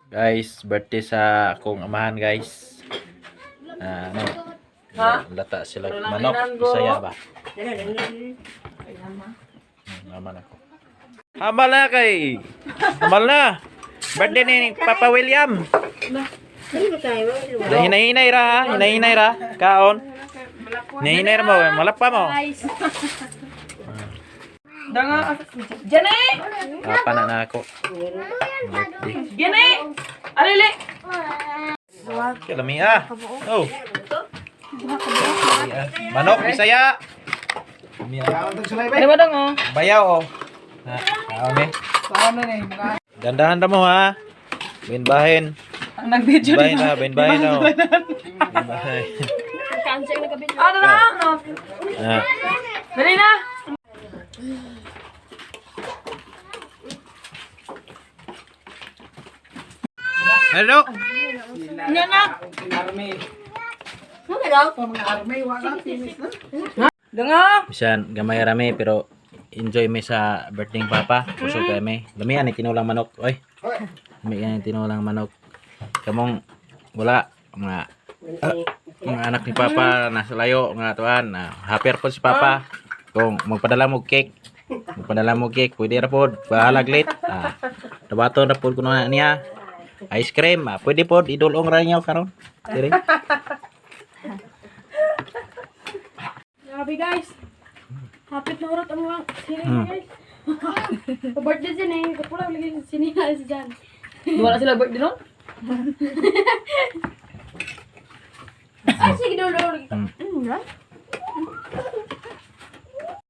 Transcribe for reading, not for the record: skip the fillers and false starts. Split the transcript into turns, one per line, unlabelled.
Guys, birthday sa akong amahan, guys. Ano? Lata sila manok, Bisaya ba? Naman ako. Hamal na kay. Hamal na. Birthday ni Papa William. Hinahinay ra ha, hinahinay ra. Kaon. Hinahinay ra mo, malapa mo.
Danga, Jane!
Papa na ako.
Jane! Alili!
Kalami ah. Oh. Manok, Bisaya.
Ano ba dong oh?
Bayaw oh. Kaon eh. Gandahan ra mo ha. Binbahin.
Ang nag-video
Binbahin na, binbahin na. Binbahin.
Ano na?
Ah.
Dali na!
Hello.
Yan na! Danga!
Bisan gamay rami pero enjoy mi sa birthday ng Papa. Puso kay mi. Lami ani tinulang manok. Oy. Lami ani tinulang manok. Kamong wala mga anak ni Papa nasa layo mga tuan. Happy po si Papa. Kung magpadala mo cake. Magpadala mo cake, pwede ra pod. Bahalag late. Tabaton ra pod kuno niya. Ice cream, pwede pod idulong ra niyo karon. Dire.
Grabe guys. Hapit na urat ang mga sining guys. Pa-birthday din eh. Kapula lagi sining na si Jan.
Wala sila birthday no?
Ay, sige dulu.